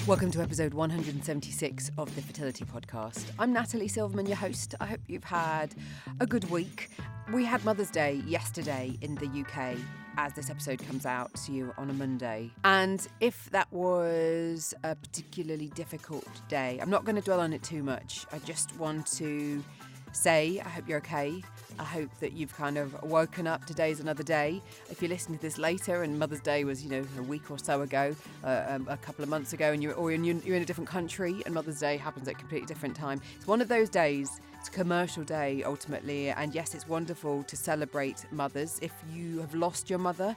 Welcome to episode 176 of the Fertility Podcast. I'm Natalie Silverman, your host. I hope you've had a good week. We had Mother's Day yesterday in the UK as this episode comes out to you on a Monday. And if that was a particularly difficult day, I'm not going to dwell on it too much. I just want to say I hope you're okay. I hope that you've kind of woken up. Today's another day. If you're listening to this later and Mother's Day was, a week or so ago, a couple of months ago, and you're in a different country and Mother's Day happens at a completely different time. It's one of those days. It's a commercial day ultimately. And yes, it's wonderful to celebrate mothers. If you have lost your mother,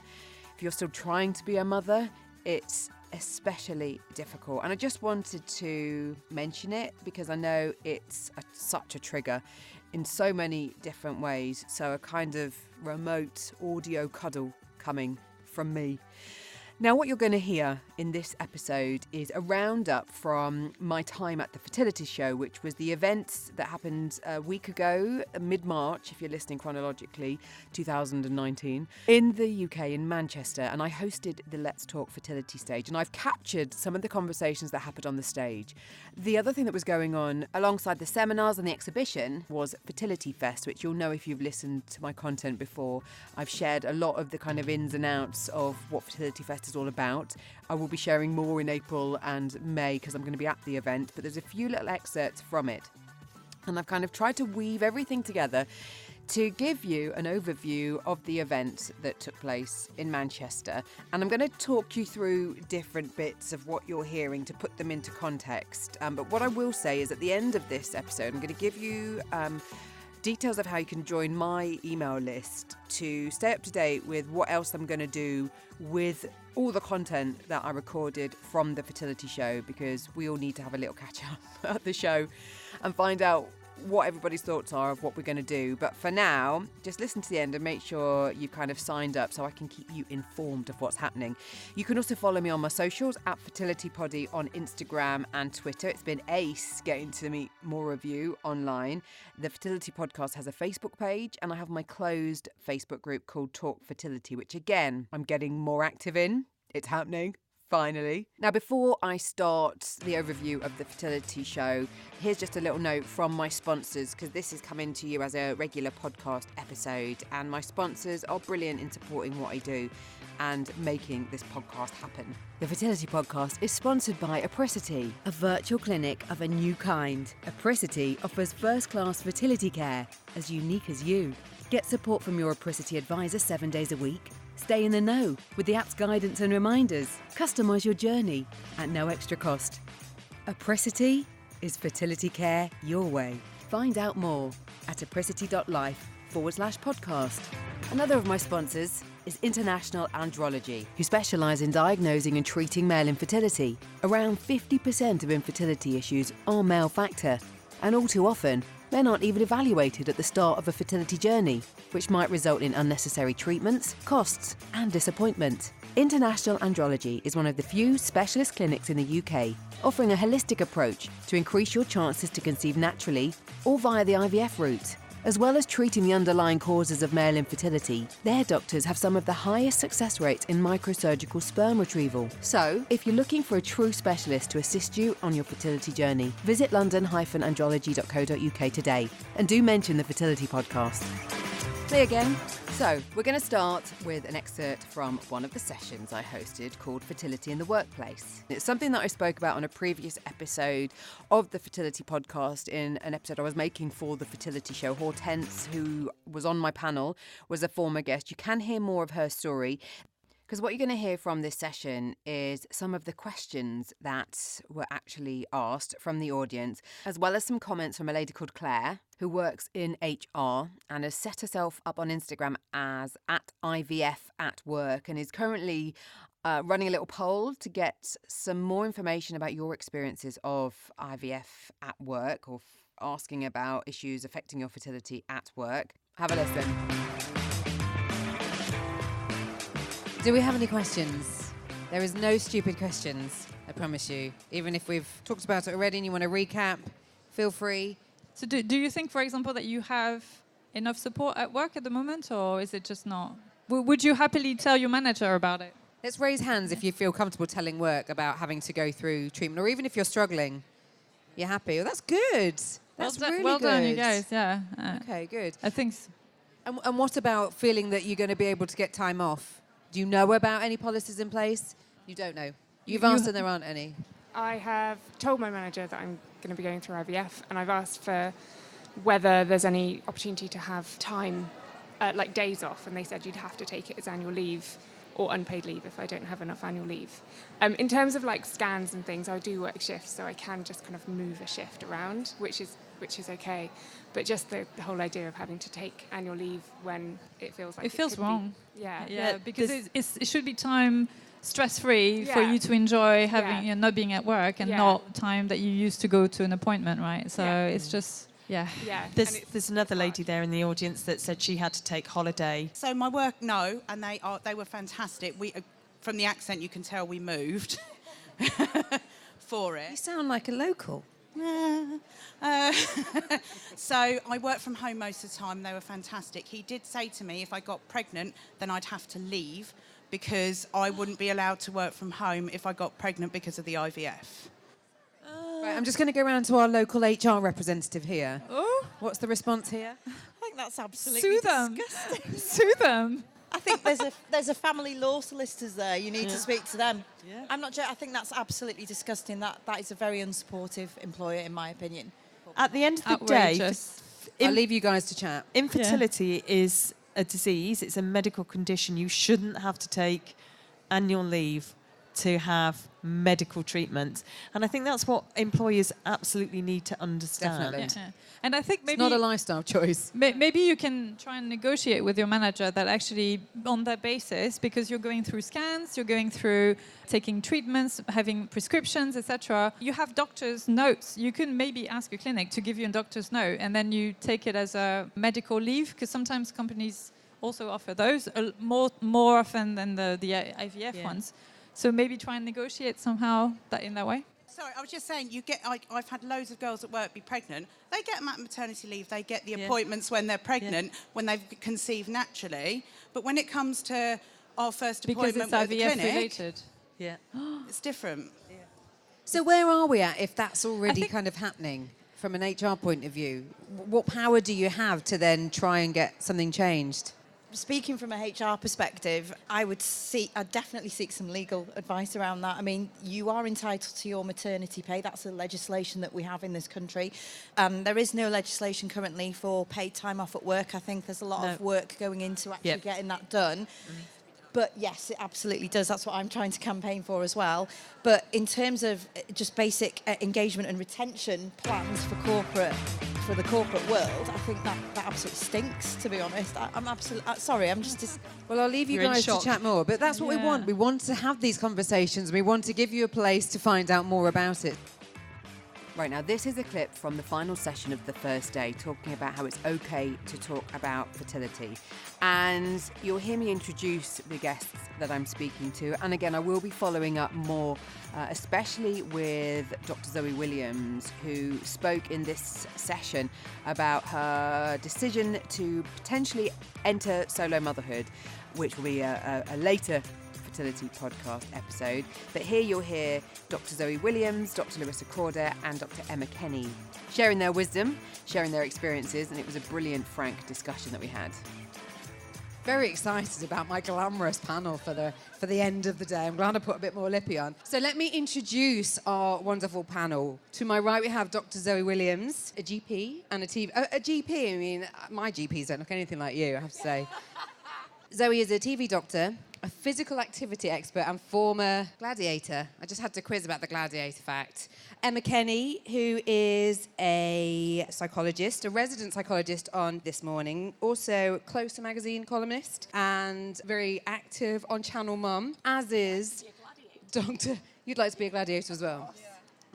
if you're still trying to be a mother, it's especially difficult. And I just wanted to mention it because I know it's such a trigger in so many different ways. So a kind of remote audio cuddle coming from me. Now, what you're going to hear in this episode is a roundup from my time at the Fertility Show, which was the event that happened a week ago, mid-March, if you're listening chronologically, 2019, in the UK, in Manchester. And I hosted the Let's Talk Fertility stage, and I've captured some of the conversations that happened on the stage. The other thing that was going on alongside the seminars and the exhibition was Fertility Fest, which you'll know if you've listened to my content before. I've shared a lot of the kind of ins and outs of what Fertility Fest is all about. I will be sharing more in April and May because I'm going to be at the event, but there's a few little excerpts from it. And I've kind of tried to weave everything together to give you an overview of the event that took place in Manchester. And I'm going to talk you through different bits of what you're hearing to put them into context. But what I will say is at the end of this episode, I'm going to give you details of how you can join my email list to stay up to date with what else I'm going to do with all the content that I recorded from the Fertility Show, because we all need to have a little catch up at the show and find out what everybody's thoughts are of what we're going to do. But for now, just listen to the end and make sure you've kind of signed up so I can keep you informed of what's happening. You can also follow me on my socials at FertilityPoddy on Instagram and Twitter. It's been ace getting to meet more of you online. The Fertility Podcast has a Facebook page, and I have my closed Facebook group called Talk Fertility, which again, I'm getting more active in. It's happening. Finally. Now, before I start the overview of the Fertility Show, here's just a little note from my sponsors, because this is coming to you as a regular podcast episode, and my sponsors are brilliant in supporting what I do and making this podcast happen. The Fertility Podcast is sponsored by Apricity, a virtual clinic of a new kind. Apricity offers first-class fertility care as unique as you. Get support from your Apricity advisor 7 days a week. Stay in the know with the app's guidance and reminders. Customise your journey at no extra cost. Apricity is fertility care your way. Find out more at apricity.life/podcast. Another of my sponsors is International Andrology, who specialise in diagnosing and treating male infertility. Around 50% of infertility issues are male factor, and all too often, men aren't even evaluated at the start of a fertility journey, which might result in unnecessary treatments, costs, and disappointment. International Andrology is one of the few specialist clinics in the UK offering a holistic approach to increase your chances to conceive naturally or via the IVF route. As well as treating the underlying causes of male infertility, their doctors have some of the highest success rates in microsurgical sperm retrieval. So, if you're looking for a true specialist to assist you on your fertility journey, visit london-andrology.co.uk today and do mention the Fertility Podcast. Me again. So, we're going to start with an excerpt from one of the sessions I hosted called Fertility in the Workplace. It's something that I spoke about on a previous episode of the Fertility Podcast in an episode I was making for the Fertility Show. Hortense, who was on my panel, was a former guest. You can hear more of her story, because what you're going to hear from this session is some of the questions that were actually asked from the audience, as well as some comments from a lady called Claire, who works in HR and has set herself up on Instagram as @IVF@work and is currently running a little poll to get some more information about your experiences of IVF at work, or asking about issues affecting your fertility at work. Have a listen. Do we have any questions? There is no stupid questions, I promise you. Even if we've talked about it already and you want to recap, feel free. So do you think, for example, that you have enough support at work at the moment, or is it just not? Would you happily tell your manager about it? Let's raise hands if you feel comfortable telling work about having to go through treatment, or even if you're struggling, you're happy. Well, that's good. That's really well good. done, you guys. Yeah. Okay, good. I think so. And what about feeling that you're going to be able to get time off? Do you know about any policies in place? You don't know. You've asked and there aren't any. I have told my manager that I'm going to be going through IVF, and I've asked for whether there's any opportunity to have time, like days off, and they said you'd have to take it as annual leave or unpaid leave if I don't have enough annual leave. In terms of like scans and things, I do work shifts, so I can just kind of move a shift around, which is okay. But just the whole idea of having to take annual leave when it feels like It feels could wrong. Be, yeah. Yeah, because it should be time stress-free for you to enjoy having not being at work and not time that you used to go to an appointment, right? So it's just... Yeah. There's another lady there in the audience that said she had to take holiday. So my work, no, and they were fantastic. We, from the accent, you can tell we moved for it. You sound like a local. So I worked from home most of the time. They were fantastic. He did say to me if I got pregnant, then I'd have to leave because I wouldn't be allowed to work from home if I got pregnant because of the IVF. Right, I'm just going to go around to our local HR representative here. Oh, what's the response here? I think that's absolutely sue them. disgusting. Sue them. I think there's a family law solicitors there. You need to speak to them. Yeah. I'm not joking. I think that's absolutely disgusting. That is a very unsupportive employer, in my opinion. At the end of the Outrageous. day, I'll leave you guys to chat. infertility is a disease. It's a medical condition. You shouldn't have to take annual leave to have medical treatment. And I think that's what employers absolutely need to understand. Definitely. Yeah. And I think maybe... It's not a lifestyle choice. Maybe you can try and negotiate with your manager that actually on that basis, because you're going through scans, you're going through taking treatments, having prescriptions, etc. You have doctor's notes. You can maybe ask your clinic to give you a doctor's note and then you take it as a medical leave, because sometimes companies also offer those more often than the IVF ones. So maybe try and negotiate somehow that in that way. Sorry, I was just saying, I've had loads of girls at work be pregnant. They get maternity leave, they get the appointments when they're pregnant, when they've conceived naturally. But when it comes to our first appointment at the clinic, related. Yeah. it's different. Yeah. So where are we at if that's already kind of happening from an HR point of view? What power do you have to then try and get something changed? Speaking from a HR perspective, I'd definitely seek some legal advice around that. I mean, you are entitled to your maternity pay. That's a legislation that we have in this country. There is no legislation currently for paid time off at work. I think there's a lot of work going into actually getting that done. But yes, it absolutely does. That's what I'm trying to campaign for as well. But in terms of just basic engagement and retention plans for the corporate world, I think that absolutely stinks, to be honest. I'm absolutely sorry. I'm just. Well, I'll leave you guys to chat more. But that's what we want. We want to have these conversations. We want to give you a place to find out more about it. Right, now this is a clip from the final session of the first day talking about how it's okay to talk about fertility. And you'll hear me introduce the guests that I'm speaking to. And again, I will be following up more, especially with Dr. Zoe Williams, who spoke in this session about her decision to potentially enter solo motherhood, which will be a later Fertility podcast episode. But here you'll hear Dr. Zoe Williams, Dr. Larisa Corda and Dr. Emma Kenny sharing their wisdom, sharing their experiences, and it was a brilliant, frank discussion that we had. Very excited about my glamorous panel for the end of the day. I'm glad I put a bit more lippy on. So let me introduce our wonderful panel. To my right, we have Dr. Zoe Williams, a GP and a TV... a GP, I mean, my GPs don't look anything like you, I have to say. Zoe is a TV doctor, a physical activity expert and former gladiator. I just had to quiz about the gladiator fact. Emma Kenny, who is a psychologist, a resident psychologist on This Morning, also Closer magazine columnist and very active on Channel Mum, as is Dr. You'd like to be a gladiator as well? Yeah.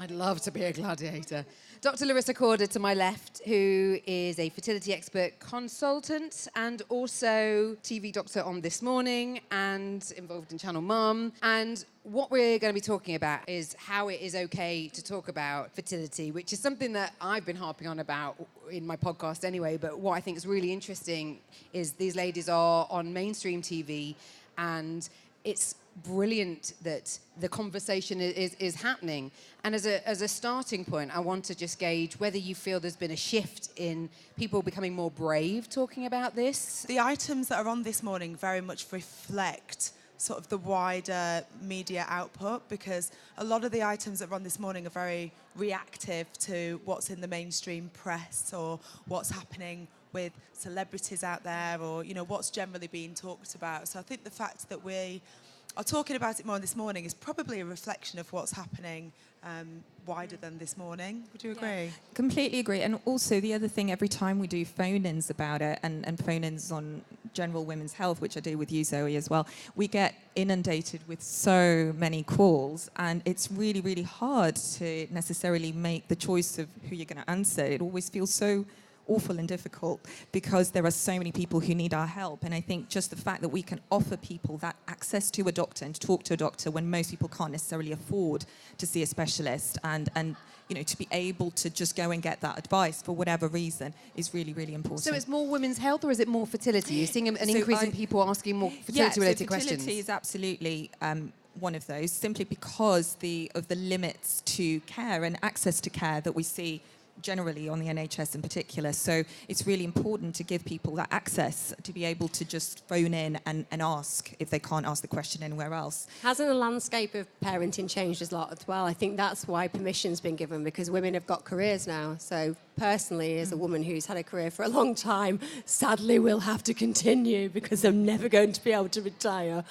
I'd love to be a gladiator. Dr. Larisa Corda to my left, who is a fertility expert consultant and also TV doctor on This Morning and involved in Channel Mum. And what we're going to be talking about is how it is okay to talk about fertility, which is something that I've been harping on about in my podcast anyway. But what I think is really interesting is these ladies are on mainstream TV and it's brilliant that the conversation is happening. And as a starting point, I want to just gauge whether you feel there's been a shift in people becoming more brave talking about this. The items that are on this morning very much reflect sort of the wider media output, because a lot of the items that are on this morning are very reactive to what's in the mainstream press or what's happening with celebrities out there, or, you know, what's generally being talked about. So I think the fact that we are talking about it more this morning is probably a reflection of what's happening wider than this morning. Would you agree? Yeah, completely agree. And also the other thing, every time we do phone-ins about it, and phone-ins on general women's health, which I do with you, Zoe, as well, we get inundated with so many calls, and it's really, really hard to necessarily make the choice of who you're going to answer. It always feels so awful and difficult because there are so many people who need our help. And I think just the fact that we can offer people that access to a doctor and to talk to a doctor when most people can't necessarily afford to see a specialist, and you know, to be able to just go and get that advice for whatever reason is really, really important. So it's more women's health, or is it more fertility? You're seeing an increase in people asking more fertility-related questions? Fertility is absolutely one of those, simply because of the limits to care and access to care that we see generally on the NHS in particular. So it's really important to give people that access to be able to just phone in and ask if they can't ask the question anywhere else. Hasn't the landscape of parenting changed a lot as well? I think that's why permission's been given, because women have got careers now. So personally, as a woman who's had a career for a long time, sadly will have to continue because I'm never going to be able to retire.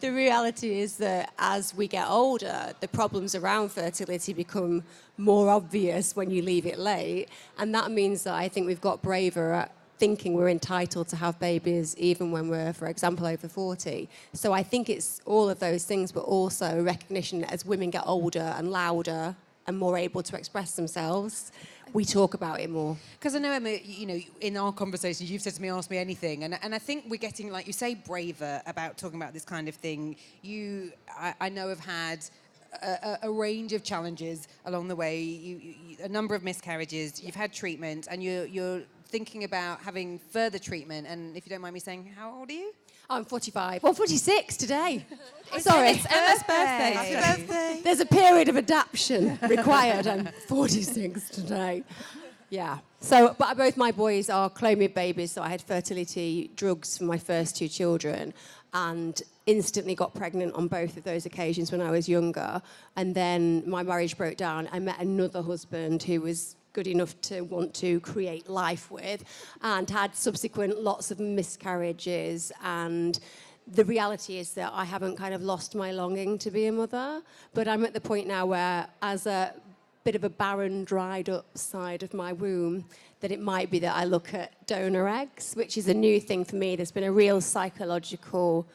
The reality is that as we get older, the problems around fertility become more obvious when you leave it late. And that means that I think we've got braver at thinking we're entitled to have babies even when we're, for example, over 40. So I think it's all of those things, but also recognition that as women get older and louder and more able to express themselves, we talk about it more. Because I know, Emma, you know, in our conversations, you've said to me, ask me anything. And I think we're getting, like you say, braver about talking about this kind of thing. I know, have had a range of challenges along the way, a number of miscarriages, you've had treatment, and you're thinking about having further treatment. And if you don't mind me saying, how old are you? I'm 45. Well, 46 today. Sorry, it's Emma's birthday. Happy birthday. There's a period of adaptation required. I'm 46 today. Yeah. So, but both my boys are Clomid babies, so I had fertility drugs for my first two children, and instantly got pregnant on both of those occasions when I was younger. And then my marriage broke down. I met another husband who was good enough to want to create life with, and had subsequent lots of miscarriages. And the reality is that I haven't kind of lost my longing to be a mother, but I'm at the point now where, as a bit of a barren, dried up side of my womb, that it might be that I look at donor eggs, which is a new thing for me. There's been a real psychological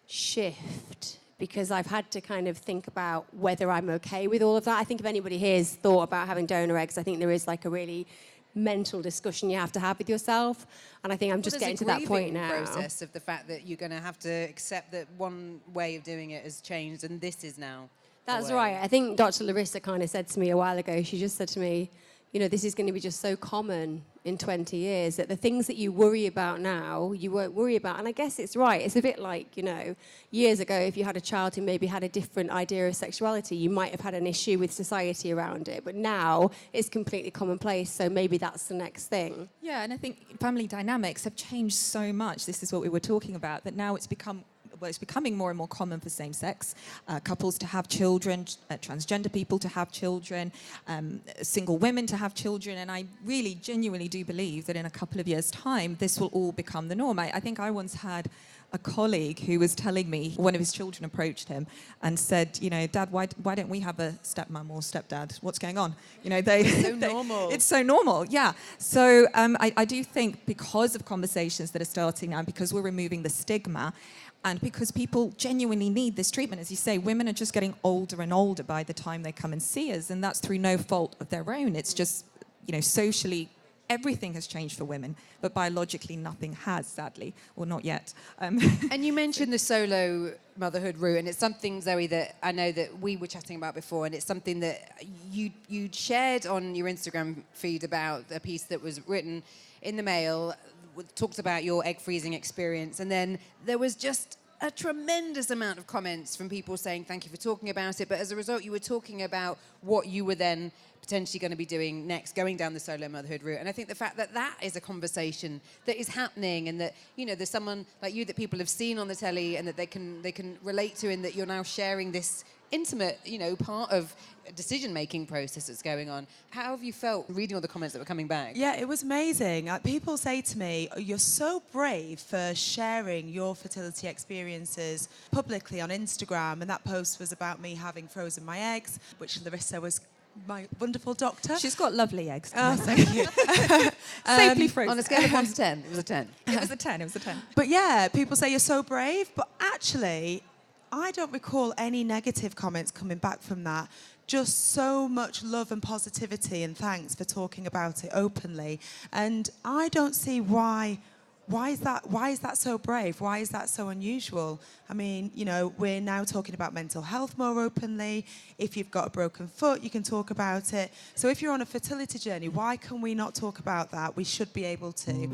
shift, because I've had to kind of think about whether I'm okay with all of that. I think if anybody here has thought about having donor eggs, I think there is like a really mental discussion you have to have with yourself. And I think I'm just getting to that point now. Process of the fact that you're going to have to accept that one way of doing it has changed and this is now. That's right. I think Dr. Larisa kind of said to me a while ago, she just said to me, you know, this is going to be just so common in 20 years that the things that you worry about now, you won't worry about. And I guess it's right. It's a bit like, you know, years ago, if you had a child who maybe had a different idea of sexuality, you might have had an issue with society around it. But now it's completely commonplace. So maybe that's the next thing. Yeah, and I think family dynamics have changed so much. This is what we were talking about, that now it's becoming more and more common for same-sex couples to have children, transgender people to have children, single women to have children. And I really genuinely do believe that in a couple of years' time, this will all become the norm. I think I once had a colleague who was telling me one of his children approached him and said, you know, Dad, why don't we have a stepmom or stepdad? What's going on? You know, it's so normal. It's so normal, yeah. So I do think because of conversations that are starting now, because we're removing the stigma, and because people genuinely need this treatment, as you say, women are just getting older and older by the time they come and see us, and that's through no fault of their own. It's just, you know, socially, everything has changed for women, but biologically nothing has, sadly, or not yet. And you mentioned the solo motherhood route, and it's something, Zoe, that I know that we were chatting about before, and it's something that you shared on your Instagram feed about a piece that was written in the Mail, talked about your egg freezing experience, and then there was just a tremendous amount of comments from people saying thank you for talking about it. But as a result, you were talking about what you were then potentially going to be doing next, going down the solo motherhood route. And I think the fact that that is a conversation that is happening, and that, you know, there's someone like you that people have seen on the telly and that they can relate to, and that you're now sharing this intimate, you know, part of a decision-making process that's going on. How have you felt reading all the comments that were coming back? Yeah, it was amazing. People say to me, you're so brave for sharing your fertility experiences publicly on Instagram. And that post was about me having frozen my eggs, which Larisa was my wonderful doctor. She's got lovely eggs. Oh, thank you. Safely frozen. On a scale of 1 to 10, it was a 10. It was a 10, it was a 10. But yeah, people say you're so brave, but actually, I don't recall any negative comments coming back from that. Just so much love and positivity, and thanks for talking about it openly. And I don't see why is that so brave? Why is that so unusual? I mean, you know, we're now talking about mental health more openly. If you've got a broken foot, you can talk about it. So if you're on a fertility journey, why can we not talk about that? We should be able to.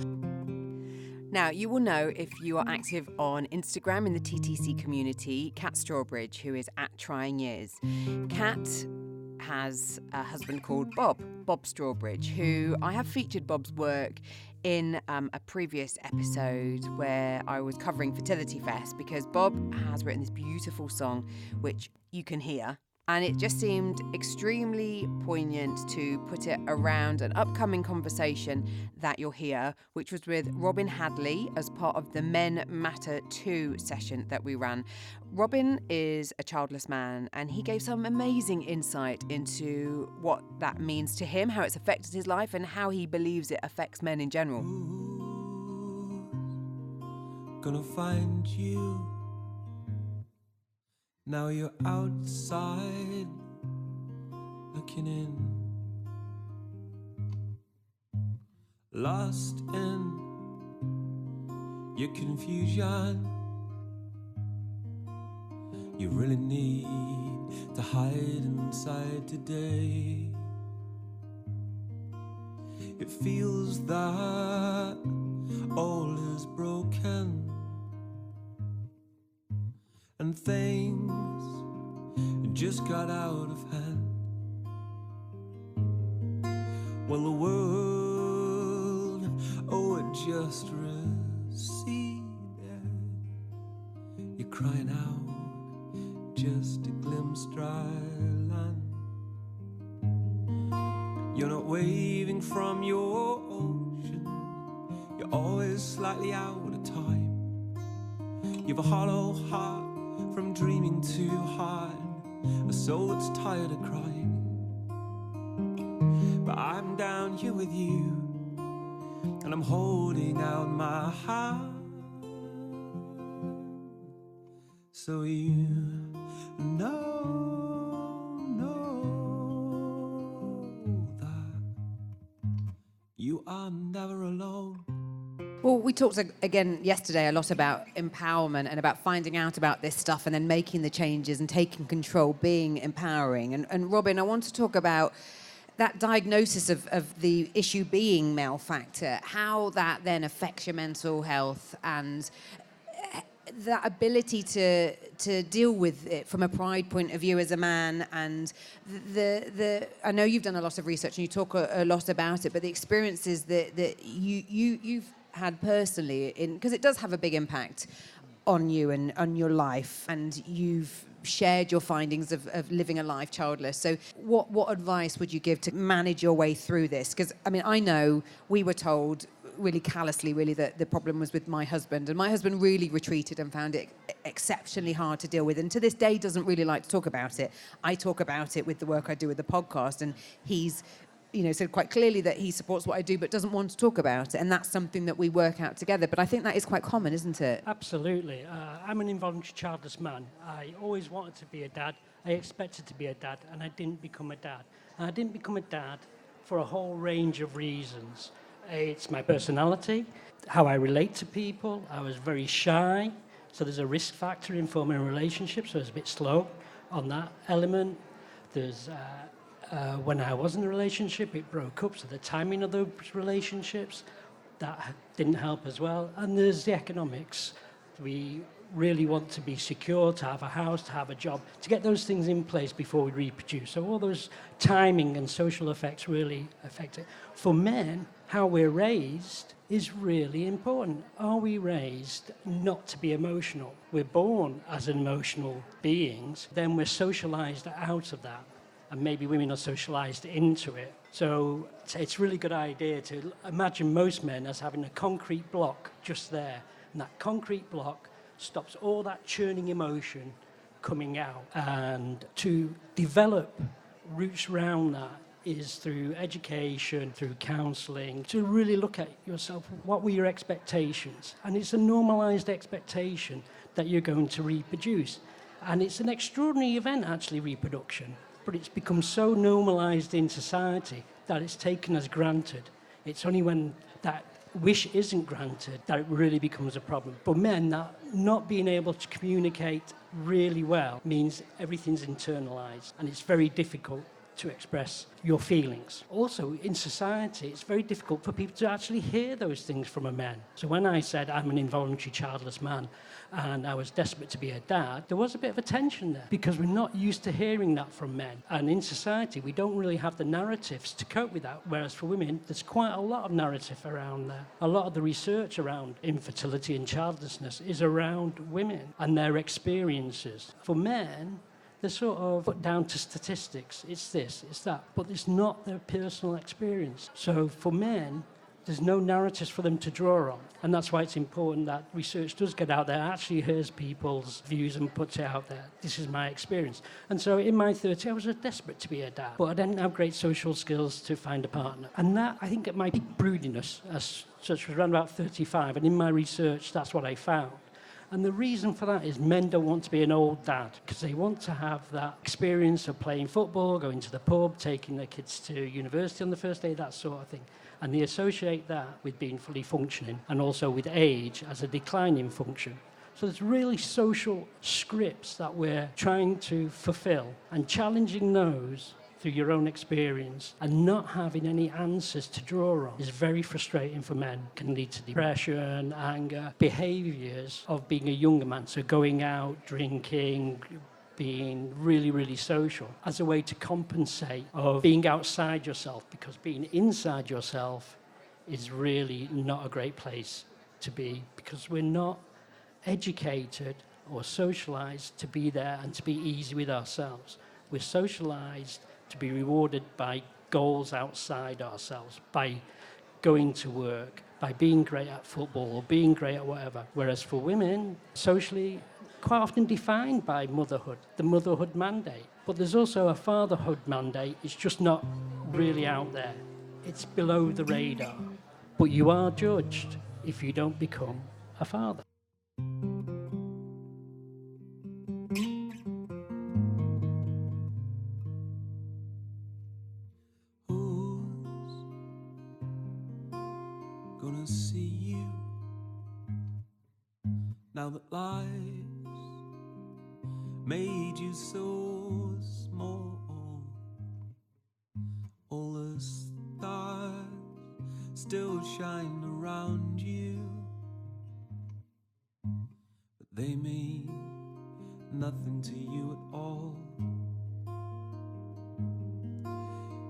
Now, you will know if you are active on Instagram in the TTC community, Kat Strawbridge, who is at Trying Years. Kat has a husband called Bob Strawbridge, who I have featured Bob's work in a previous episode where I was covering Fertility Fest, because Bob has written this beautiful song which you can hear. And it just seemed extremely poignant to put it around an upcoming conversation that you'll hear, which was with Robin Hadley as part of the Men Matter 2 session that we ran. Robin is a childless man, and he gave some amazing insight into what that means to him, how it's affected his life, and how he believes it affects men in general. Gonna find you. Now you're outside, looking in, lost in your confusion. You really need to hide inside today. It feels that all is broken, and things just got out of hand. Well, the world, oh, it just receded. You're crying out, just a glimpse dry land. You're not waving from your ocean, you're always slightly out of time. You've a hollow heart from dreaming too hard, a soul that's tired of crying. But I'm down here with you, and I'm holding out my heart, so you know that you are never alone. Well, we talked again yesterday a lot about empowerment and about finding out about this stuff and then making the changes and taking control, being empowering. And Robin, I want to talk about that diagnosis of the issue being male factor, how that then affects your mental health, and that ability to deal with it from a pride point of view as a man. And I know you've done a lot of research and you talk a lot about it, but the experiences that you've had personally, because it does have a big impact on you and on your life, and you've shared your findings of living a life childless. So what advice would you give to manage your way through this? Because, I mean, I know we were told really callously, really, that the problem was with my husband, and my husband really retreated and found it exceptionally hard to deal with, and to this day doesn't really like to talk about it. I talk about it with the work I do with the podcast, and he's said quite clearly that he supports what I do but doesn't want to talk about it, and that's something that we work out together. But I think that is quite common, isn't it? Absolutely. I'm an involuntary childless man. I always wanted to be a dad. I expected to be a dad, and I didn't become a dad. And I didn't become a dad for a whole range of reasons. It's my personality, how I relate to people. I was very shy, so there's a risk factor in forming a relationship, so I was a bit slow on that element. There's when I was in a relationship, it broke up, so the timing of those relationships, that didn't help as well. And there's the economics. We really want to be secure, to have a house, to have a job, to get those things in place before we reproduce. So all those timing and social effects really affect it. For men, how we're raised is really important. Are we raised not to be emotional? We're born as emotional beings, then we're socialized out of that. And maybe women are socialized into it. So it's a really good idea to imagine most men as having a concrete block just there. And that concrete block stops all that churning emotion coming out. And to develop routes around that is through education, through counselling, to really look at yourself. What were your expectations? And it's a normalised expectation that you're going to reproduce. And it's an extraordinary event, actually, reproduction. But it's become so normalised in society that it's taken as granted. It's only when that wish isn't granted that it really becomes a problem. For men, that not being able to communicate really well means everything's internalised, and it's very difficult to express your feelings. Also, in society, it's very difficult for people to actually hear those things from a man. So when I said I'm an involuntary childless man and I was desperate to be a dad, there was a bit of a tension there because we're not used to hearing that from men. And in society, we don't really have the narratives to cope with that, whereas for women, there's quite a lot of narrative around there. A lot of the research around infertility and childlessness is around women and their experiences. For men, they're sort of put down to statistics. It's this, it's that. But it's not their personal experience. So for men, there's no narratives for them to draw on. And that's why it's important that research does get out there, actually hears people's views and puts it out there. This is my experience. And so in my 30s, I was desperate to be a dad. But I didn't have great social skills to find a partner. And that, I think, at my peak broodiness, as such, was around about 35. And in my research, that's what I found. And the reason for that is men don't want to be an old dad because they want to have that experience of playing football, going to the pub, taking their kids to university on the first day, that sort of thing. And they associate that with being fully functioning and also with age as a decline in function. So there's really social scripts that we're trying to fulfill, and challenging those through your own experience and not having any answers to draw on is very frustrating for men. It can lead to depression, anger, behaviours of being a younger man. So going out, drinking, being really, really social as a way to compensate of being outside yourself, because being inside yourself is really not a great place to be because we're not educated or socialised to be there and to be easy with ourselves. We're socialised to be rewarded by goals outside ourselves, by going to work, by being great at football or being great at whatever. Whereas for women, socially, quite often defined by motherhood, the motherhood mandate. But there's also a fatherhood mandate. It's just not really out there. It's below the radar. But you are judged if you don't become a father. Now that life's made you so small, all the stars still shine around you, but they mean nothing to you at all,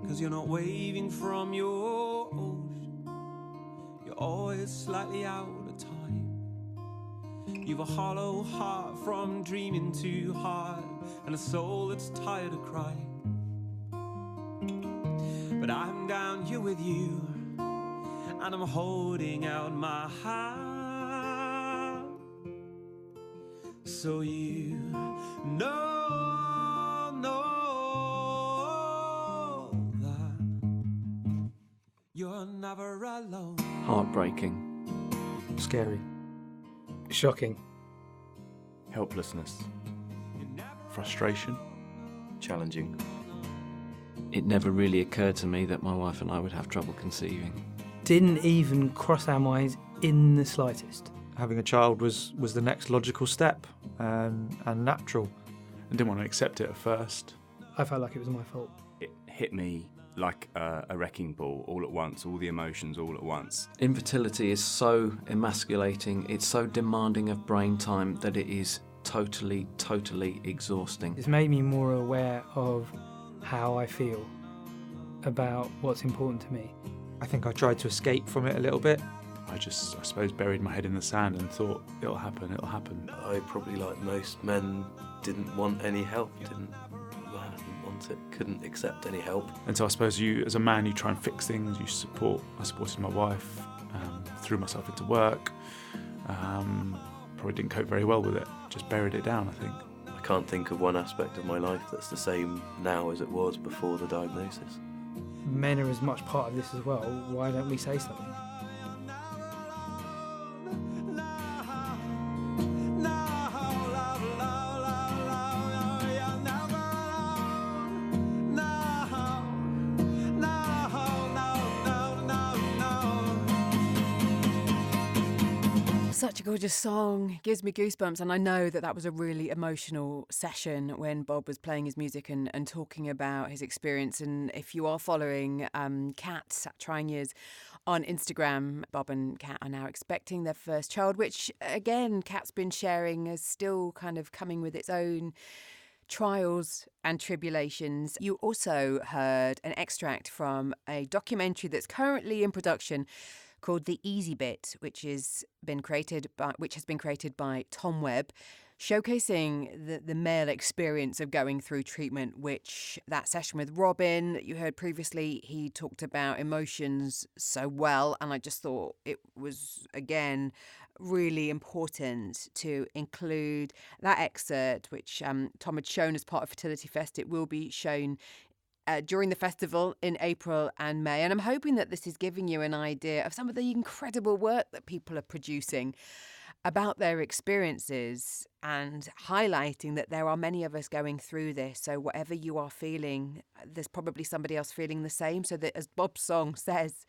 'cause you're not waving from your ocean, you're always slightly out of time. You've a hollow heart from dreaming too hard, and a soul that's tired of crying. But I'm down here with you, and I'm holding out my hand, so you know that you're never alone. Heartbreaking. Scary. Shocking. Helplessness. Frustration. Challenging. It never really occurred to me that my wife and I would have trouble conceiving. Didn't even cross our minds in the slightest. Having a child was the next logical step and natural. I didn't want to accept it at first. I felt like it was my fault. It hit me like a wrecking ball all at once, all the emotions all at once. Infertility is so emasculating, it's so demanding of brain time that it is totally exhausting. It's made me more aware of how I feel about what's important to me. I think I tried to escape from it a little bit. I suppose, buried my head in the sand and thought, it'll happen. I probably, like most men, didn't want any help, didn't want it, couldn't accept any help. And so I suppose you, as a man, you try and fix things, I supported my wife, threw myself into work, probably didn't cope very well with it, just buried it down, I think. I can't think of one aspect of my life that's the same now as it was before the diagnosis. Men are as much part of this as well. Why don't we say something? Such a gorgeous song, gives me goosebumps, and I know that was a really emotional session when Bob was playing his music and talking about his experience. And if you are following Kat at Trying Years on Instagram, Bob and Kat are now expecting their first child, which again Kat's been sharing is still kind of coming with its own trials and tribulations. You also heard an extract from a documentary that's currently in production called The Easy Bit, which has been created by Tom Webb, showcasing the male experience of going through treatment, which that session with Robin that you heard previously, he talked about emotions so well, and I just thought it was, again, really important to include that excerpt, which Tom had shown as part of Fertility Fest. It will be shown during the festival in April and May. And I'm hoping that this is giving you an idea of some of the incredible work that people are producing about their experiences and highlighting that there are many of us going through this. So whatever you are feeling, there's probably somebody else feeling the same. So that, as Bob's song says,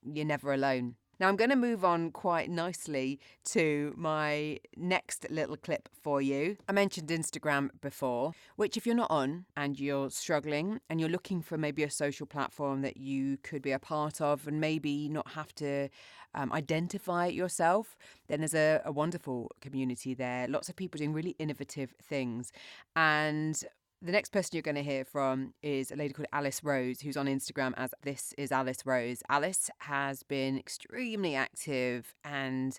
you're never alone. Now, I'm going to move on quite nicely to my next little clip for you. I mentioned Instagram before, which if you're not on and you're struggling and you're looking for maybe a social platform that you could be a part of and maybe not have to identify it yourself, then there's a wonderful community there. Lots of people doing really innovative things. And the next person you're going to hear from is a lady called Alice Rose, who's on Instagram as This Is Alice Rose. Alice has been extremely active and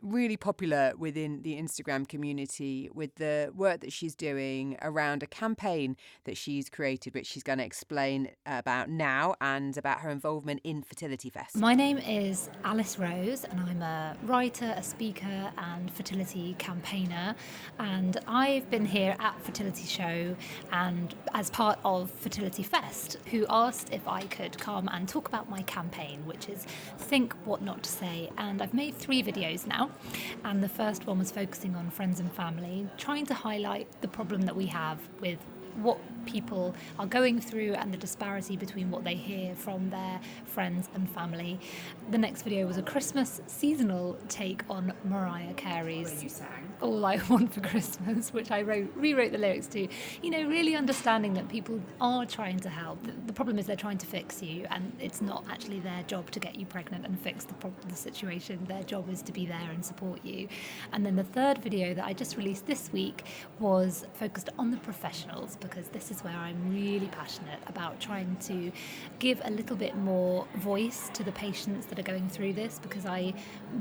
really popular within the Instagram community with the work that she's doing around a campaign that she's created, which she's going to explain about now, and about her involvement in Fertility Fest. My name is Alice Rose, and I'm a writer, a speaker and fertility campaigner, and I've been here at Fertility Show and as part of Fertility Fest, who asked if I could come and talk about my campaign, which is Think What Not to Say. And I've made 3 videos now, and the first one was focusing on friends and family, trying to highlight the problem that we have with what people are going through and the disparity between what they hear from their friends and family. The next video was a Christmas seasonal take on Mariah Carey's All I Want for Christmas, which I rewrote the lyrics to. You know, really understanding that people are trying to help. The problem is they're trying to fix you, and it's not actually their job to get you pregnant and fix the situation. Their job is to be there and support you. And then the third video that I just released this week was focused on the professionals, because this is where I'm really passionate about trying to give a little bit more voice to the patients that are going through this, because I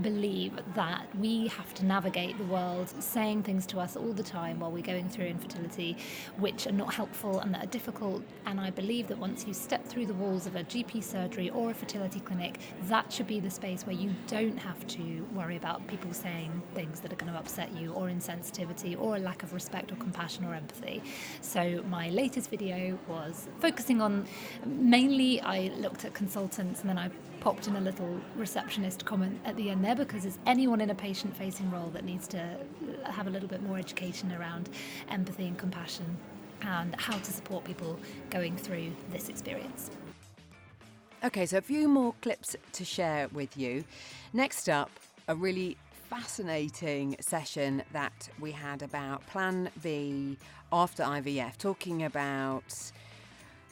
believe that we have to navigate the world saying things to us all the time while we're going through infertility which are not helpful and that are difficult. And I believe that once you step through the walls of a GP surgery or a fertility clinic, that should be the space where you don't have to worry about people saying things that are going to upset you, or insensitivity, or a lack of respect or compassion or empathy. So my latest video was focusing on, mainly I looked at consultants, and then I popped in a little receptionist comment at the end there, because there's anyone in a patient-facing role that needs to have a little bit more education around empathy and compassion and how to support people going through this experience. Okay, so a few more clips to share with you. Next up, a really fascinating session that we had about Plan B after IVF, talking about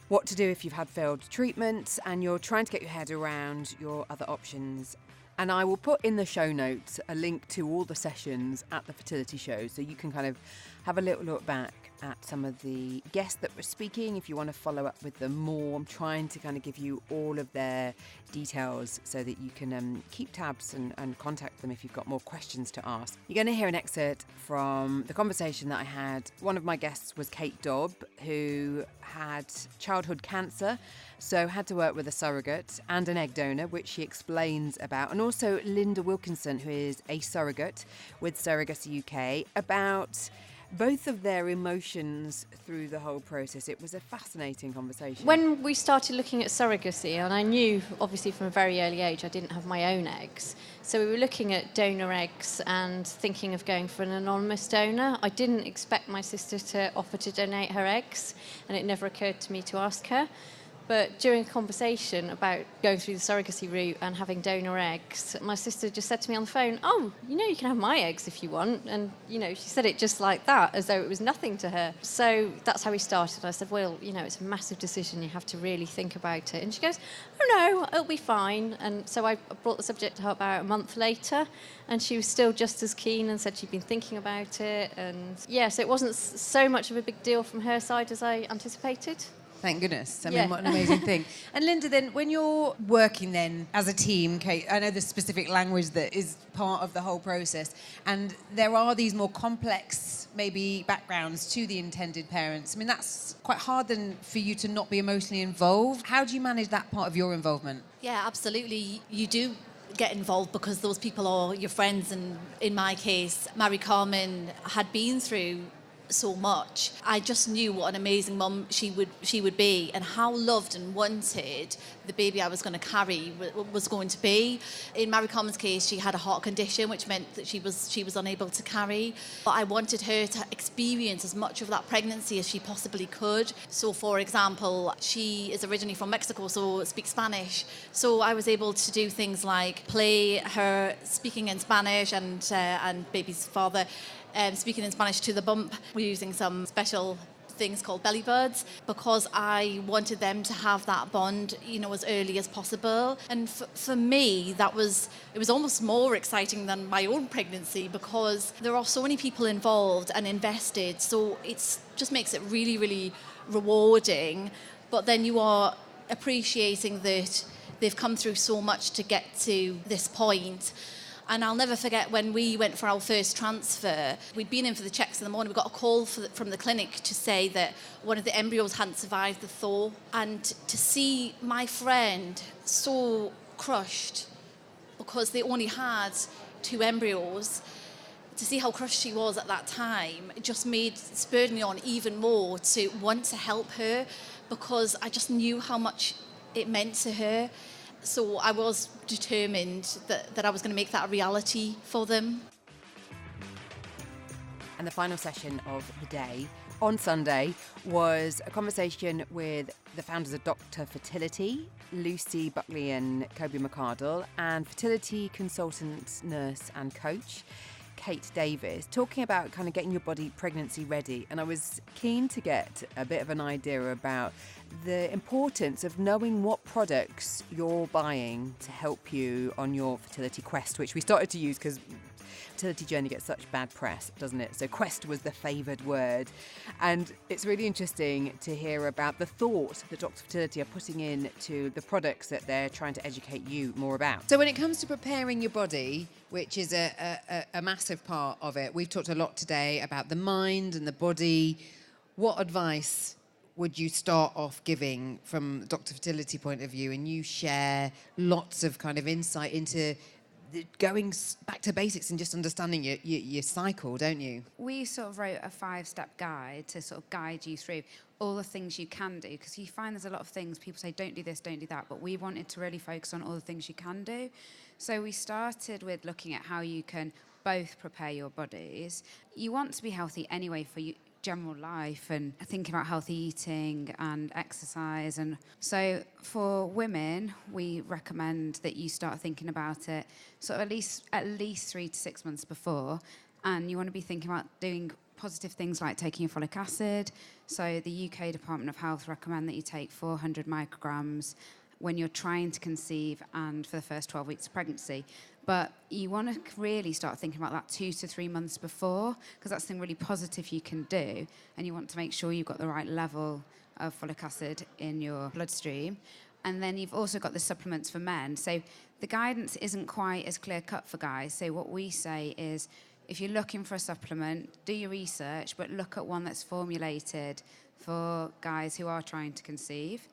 what to do if you've had failed treatments and you're trying to get your head around your other options. And I will put in the show notes a link to all the sessions at the Fertility Show, so you can kind of have a little look back at some of the guests that were speaking if you want to follow up with them more. I'm trying to kind of give you all of their details so that you can keep tabs and contact them if you've got more questions to ask. You're going to hear an excerpt from the conversation that I had. One of my guests was Kate Dobb, who had childhood cancer, so had to work with a surrogate and an egg donor, which she explains about, and also Linder Wilkinson, who is a surrogate with Surrogacy UK, about both of their emotions through the whole process. It was a fascinating conversation. When we started looking at surrogacy, and I knew obviously from a very early age I didn't have my own eggs, so we were looking at donor eggs and thinking of going for an anonymous donor. I didn't expect my sister to offer to donate her eggs, and it never occurred to me to ask her. But during a conversation about going through the surrogacy route and having donor eggs, my sister just said to me on the phone, "Oh, you know, you can have my eggs if you want." And, you know, she said it just like that, as though it was nothing to her. So that's how we started. I said, well, you know, it's a massive decision. You have to really think about it. And she goes, "Oh, no, it'll be fine." And so I brought the subject to her about a month later, and she was still just as keen and said she'd been thinking about it. And, yes, it wasn't so much of a big deal from her side as I anticipated. Thank goodness. I mean, what an amazing thing. And Linda, then, when you're working then as a team, Kate, I know the specific language that is part of the whole process, and there are these more complex, maybe, backgrounds to the intended parents. I mean, that's quite hard then for you to not be emotionally involved. How do you manage that part of your involvement? Yeah, absolutely. You do get involved because those people are your friends, and in my case, Mary Carmen had been through so much. I just knew what an amazing mum she would be, and how loved and wanted the baby I was going to carry was going to be. In Mary Carmen's case, she had a heart condition, which meant that she was unable to carry. But I wanted her to experience as much of that pregnancy as she possibly could. So, for example, she is originally from Mexico, so speaks Spanish. So I was able to do things like play her speaking in Spanish and baby's father speaking in Spanish to the bump. We're using some special things called belly buds because I wanted them to have that bond, you know, as early as possible. And for me, it was almost more exciting than my own pregnancy because there are so many people involved and invested. So it just makes it really, really rewarding. But then you are appreciating that they've come through so much to get to this point. And I'll never forget when we went for our first transfer, we'd been in for the checks in the morning, we got a call from the clinic to say that one of the embryos hadn't survived the thaw. And to see my friend so crushed because they only had 2 embryos, to see how crushed she was at that time, it just spurred me on even more to want to help her because I just knew how much it meant to her. So I was determined that I was going to make that a reality for them. And the final session of the day on Sunday was a conversation with the founders of Dr. Fertility, Lucy, Buckley and Kobi McCardle, and fertility consultant, nurse and coach, Kate Davies, talking about kind of getting your body pregnancy ready. And I was keen to get a bit of an idea about the importance of knowing what products you're buying to help you on your fertility quest, which we started to use because fertility journey gets such bad press, doesn't it? So quest was the favoured word. And it's really interesting to hear about the thought that Dr. Fertility are putting in to the products that they're trying to educate you more about. So when it comes to preparing your body, which is a massive part of it, we've talked a lot today about the mind and the body. What advice would you start off giving from Dr. Fertility point of view? And you share lots of kind of insight into going back to basics and just understanding your cycle, don't you? We sort of wrote a 5-step guide to sort of guide you through all the things you can do, because you find there's a lot of things people say, don't do this, don't do that, but we wanted to really focus on all the things you can do. So we started with looking at how you can both prepare your bodies. You want to be healthy anyway for you, general life, and thinking about healthy eating and exercise. And so for women, we recommend that you start thinking about it sort of at least 3 to 6 months before, and you want to be thinking about doing positive things like taking your folic acid. So the UK Department of Health recommend that you take 400 micrograms when you're trying to conceive and for the first 12 weeks of pregnancy. But you want to really start thinking about that 2 to 3 months before, because that's something really positive you can do, and you want to make sure you've got the right level of folic acid in your bloodstream. And then you've also got the supplements for men. So the guidance isn't quite as clear-cut for guys. So what we say is, if you're looking for a supplement, do your research, but look at one that's formulated for guys who are trying to conceive.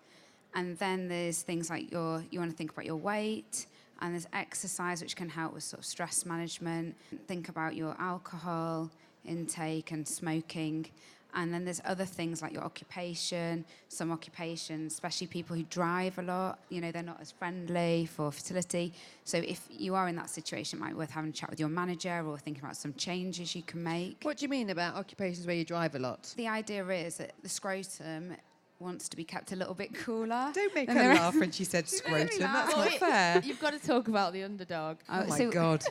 And then there's things like you want to think about your weight, and there's exercise, which can help with sort of stress management. Think about your alcohol intake and smoking. And then there's other things like your occupation. Some occupations, especially people who drive a lot, they're not as friendly for fertility. So if you are in that situation, it might be worth having a chat with your manager or thinking about some changes you can make. What do you mean about occupations where you drive a lot? The idea is that the scrotum wants to be kept a little bit cooler. Don't make her laugh when she said scrotum. That's not fair. You've got to talk about the underdog. Oh my God.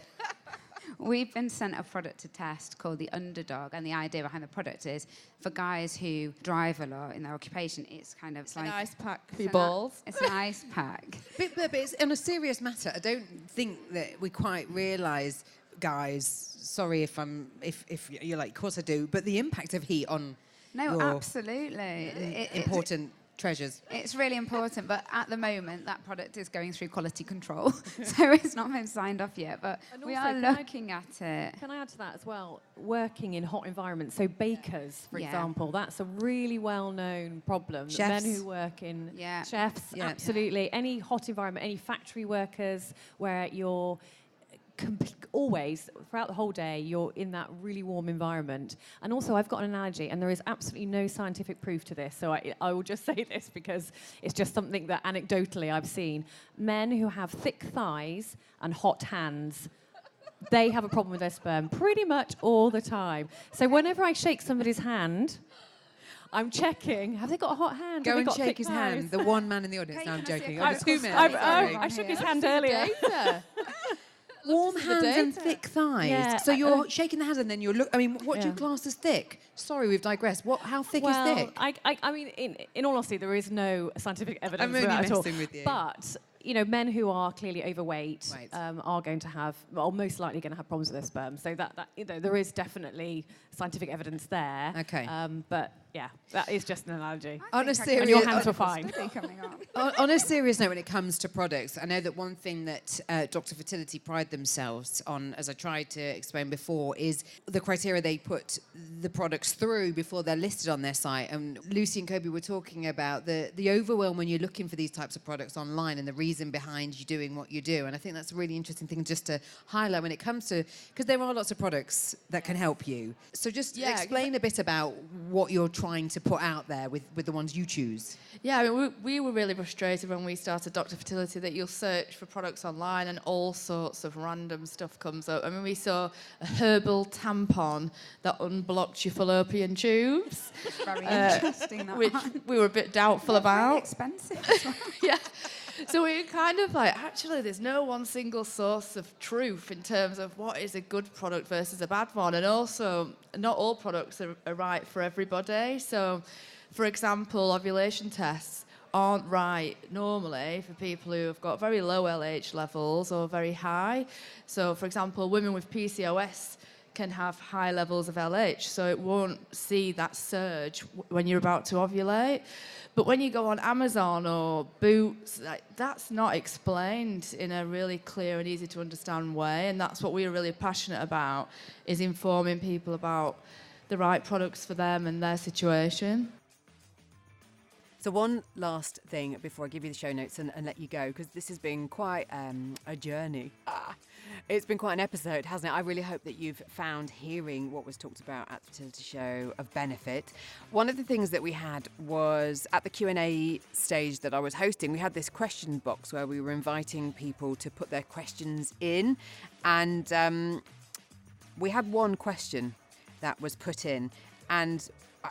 We've been sent a product to test called the Underdog, and the idea behind the product is for guys who drive a lot in their occupation, it's like an ice pack for your balls. It's an ice pack. But it's on a serious matter. I don't think that we quite realise, guys. Sorry if you're like, of course I do. But the impact of heat on your absolutely important treasures. It's really important, but at the moment that product is going through quality control, so it's not been signed off yet, but we are looking at it. Can I add to that as well? Working in hot environments, so bakers, for example, that's a really well-known problem. Chefs. Men who work in chefs, absolutely. Any hot environment, any factory workers where you're always, throughout the whole day, you're in that really warm environment. And also, I've got an analogy, and there is absolutely no scientific proof to this, so I will just say this because it's just something that anecdotally I've seen. Men who have thick thighs and hot hands, they have a problem with their sperm pretty much all the time. So whenever I shake somebody's hand, I'm checking. Have they got a hot hand? Go and shake his hand. The one man in the audience. No, I'm joking. I shook his hand earlier. Warm hands and thick thighs. Yeah, so you're shaking the hand and then you're what do you class as thick? Sorry, we've digressed. How thick is thick? I mean, in all honesty, there is no scientific evidence I'm only for that at all. messing with you. But men who are clearly overweight are going to have, or most likely going to have problems with their sperm. So that there is definitely scientific evidence there. Okay. But yeah, that is just an analogy. On a serious, and your hands were fine. On a serious note, when it comes to products, I know that one thing that Dr. Fertility pride themselves on, as I tried to explain before, is the criteria they put the products through before they're listed on their site. And Lucy and Kobi were talking about the overwhelm when you're looking for these types of products online and the reason behind you doing what you do. And I think that's a really interesting thing just to highlight when it comes to, because there are lots of products that can help you. So just explain a bit about what you're trying to put out there with the ones you choose. Yeah, I mean, we were really frustrated when we started Dr. Fertility that you'll search for products online and all sorts of random stuff comes up. I mean, we saw a herbal tampon that unblocked your fallopian tubes. Very interesting, that which one. we were a bit doubtful about. Very expensive as well. Yeah. So we were kind of like, actually, there's no one single source of truth in terms of what is a good product versus a bad one. And also, not all products are right for everybody. So, for example, ovulation tests aren't right normally for people who have got very low LH levels or very high. So, for example, women with PCOS can have high levels of LH, so it won't see that surge when you're about to ovulate. But when you go on Amazon or Boots, that's not explained in a really clear and easy to understand way, and that's what we're really passionate about, is informing people about the right products for them and their situation. So one last thing before I give you the show notes and let you go, because this has been quite a journey. It's been quite an episode, hasn't it? I really hope that you've found hearing what was talked about at the Fertility Show of benefit. One of the things that we had was at the Q&A stage that I was hosting, we had this question box where we were inviting people to put their questions in. And we had one question that was put in, and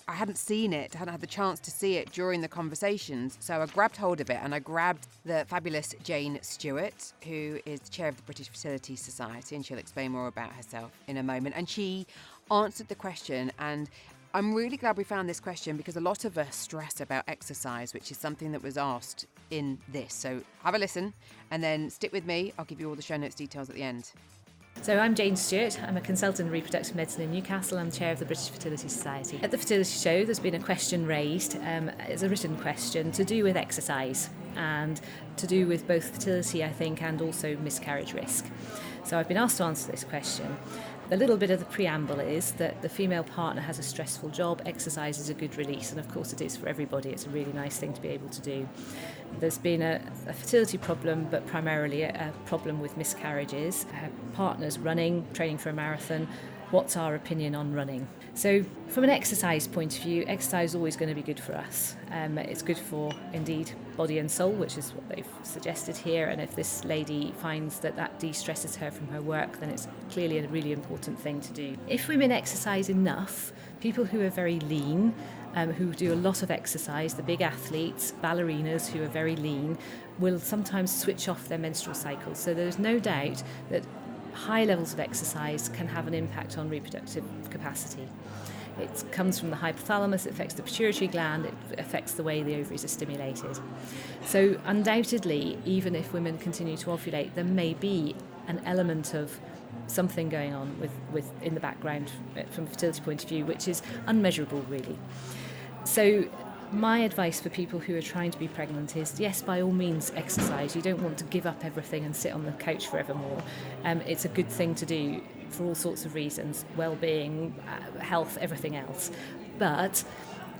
I hadn't seen it, hadn't had the chance to see it during the conversations. So I grabbed hold of it and I grabbed the fabulous Jane Stewart, who is the chair of the British Fertility Society, and she'll explain more about herself in a moment. And she answered the question, and I'm really glad we found this question because a lot of us stress about exercise, which is something that was asked in this. So have a listen and then stick with me. I'll give you all the show notes details at the end. So I'm Jane Stewart. I'm a consultant in reproductive medicine in Newcastle. I'm chair of the British Fertility Society. At the Fertility Show, there's been a question raised. It's a written question to do with exercise and to do with both fertility, I think, and also miscarriage risk. So I've been asked to answer this question. A little bit of the preamble is that the female partner has a stressful job. Exercise is a good release, and of course it is for everybody. It's a really nice thing to be able to do. There's been a fertility problem, but primarily a problem with miscarriages. Her partner's running, training for a marathon. What's our opinion on running? So from an exercise point of view, exercise is always going to be good for us. It's good for, indeed, body and soul, which is what they've suggested here. And if this lady finds that that de-stresses her from her work, then it's clearly a really important thing to do. If women exercise enough, people who are very lean, who do a lot of exercise, the big athletes, ballerinas who are very lean, will sometimes switch off their menstrual cycles. So there's no doubt that high levels of exercise can have an impact on reproductive capacity. It comes from the hypothalamus, it affects the pituitary gland, it affects the way the ovaries are stimulated. So undoubtedly, even if women continue to ovulate, there may be an element of something going on with in the background from a fertility point of view, which is unmeasurable really. So my advice for people who are trying to be pregnant is, yes, by all means exercise. You don't want to give up everything and sit on the couch forevermore. It's a good thing to do for all sorts of reasons, well-being, health, everything else. But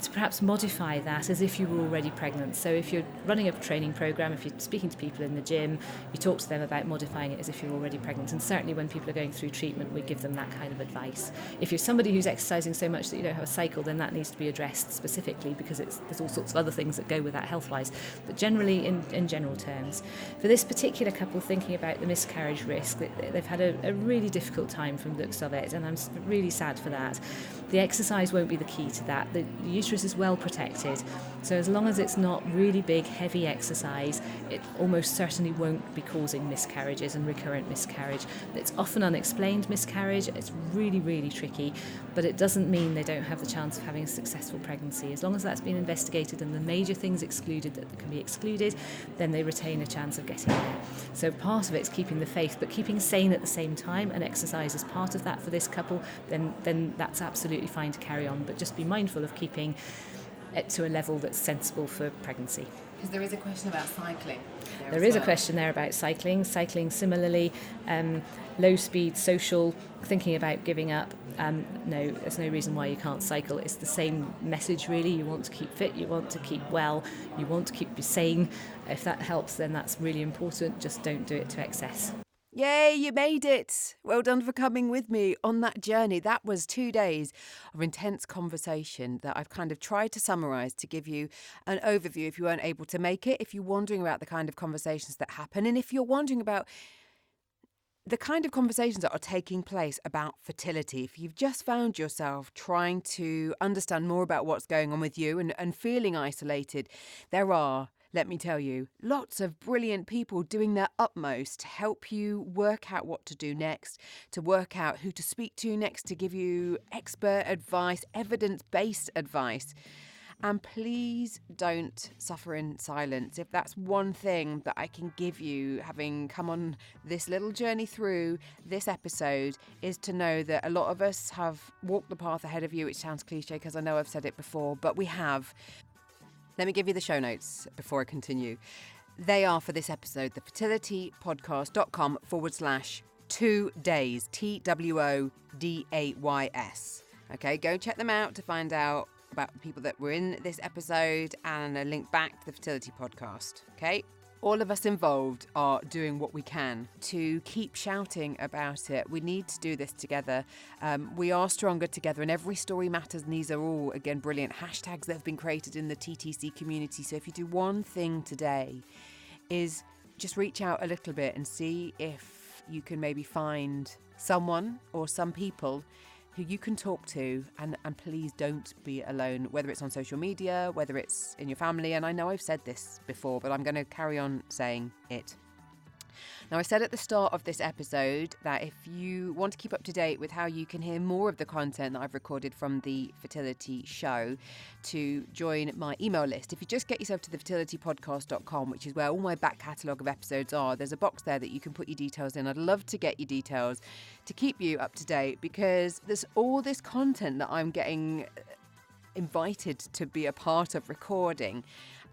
to perhaps modify that as if you were already pregnant. So if you're running a training program, if you're speaking to people in the gym, you talk to them about modifying it as if you're already pregnant. And certainly when people are going through treatment, we give them that kind of advice. If you're somebody who's exercising so much that you don't have a cycle, then that needs to be addressed specifically because there's all sorts of other things that go with that health-wise. But generally, in general terms, for this particular couple thinking about the miscarriage risk, they've had a really difficult time from the looks of it, and I'm really sad for that. The exercise won't be the key to that. The uterus is well protected, so as long as it's not really big, heavy exercise, it almost certainly won't be causing miscarriages and recurrent miscarriage. It's often unexplained miscarriage. It's really, really tricky, but it doesn't mean they don't have the chance of having a successful pregnancy. As long as that's been investigated and the major things excluded that can be excluded, then they retain a chance of getting there. So part of it's keeping the faith, but keeping sane at the same time, and exercise is part of that for this couple, then that's absolutely fine to carry on, but just be mindful of keeping it to a level that's sensible for pregnancy. Because there is a question about cycling. There is a question there about cycling. Cycling similarly, low speed, social, thinking about giving up. No, there's no reason why you can't cycle. It's the same message really. You want to keep fit, you want to keep well, you want to keep sane. If that helps, then that's really important. Just don't do it to excess. Yay, you made it. Well done for coming with me on that journey. That was 2 days of intense conversation that I've kind of tried to summarise to give you an overview if you weren't able to make it, if you're wondering about the kind of conversations that happen, and if you're wondering about the kind of conversations that are taking place about fertility. If you've just found yourself trying to understand more about what's going on with you and feeling isolated, there are, let me tell you, lots of brilliant people doing their utmost to help you work out what to do next, to work out who to speak to next, to give you expert advice, evidence-based advice. And please don't suffer in silence. If that's one thing that I can give you, having come on this little journey through this episode, is to know that a lot of us have walked the path ahead of you, which sounds cliche because I know I've said it before, but we have. Let me give you the show notes before I continue. They are for this episode, thefertilitypodcast.com/2 days, TWODAYS. Okay, go check them out to find out about the people that were in this episode and a link back to the Fertility Podcast. Okay, all of us involved are doing what we can to keep shouting about it. We need to do this together. We are stronger together, and every story matters. And these are all, again, brilliant hashtags that have been created in the TTC community. So if you do one thing today, is just reach out a little bit and see if you can maybe find someone or some people who you can talk to, and please don't be alone, whether it's on social media, whether it's in your family. And I know I've said this before, but I'm going to carry on saying it. Now, I said at the start of this episode that if you want to keep up to date with how you can hear more of the content that I've recorded from the Fertility Show, to join my email list. If you just get yourself to thefertilitypodcast.com, which is where all my back catalogue of episodes are, there's a box there that you can put your details in. I'd love to get your details to keep you up to date, because there's all this content that I'm getting invited to be a part of recording,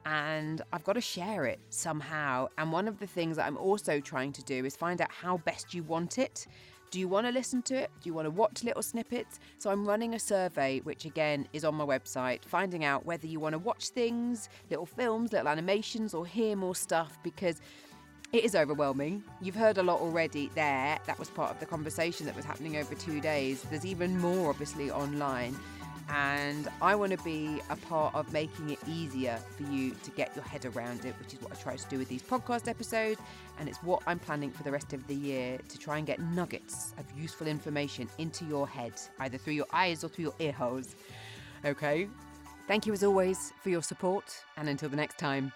and I've got to share it somehow. And one of the things that I'm also trying to do is find out how best you want it. Do you want to listen to it? Do you want to watch little snippets? So I'm running a survey, which again is on my website, finding out whether you want to watch things, little films, little animations, or hear more stuff, because it is overwhelming. You've heard a lot already there. That was part of the conversation that was happening over 2 days. There's even more, obviously, online. And I want to be a part of making it easier for you to get your head around it, which is what I try to do with these podcast episodes. And it's what I'm planning for the rest of the year, to try and get nuggets of useful information into your head, either through your eyes or through your ear holes. Okay? Thank you as always for your support. And until the next time.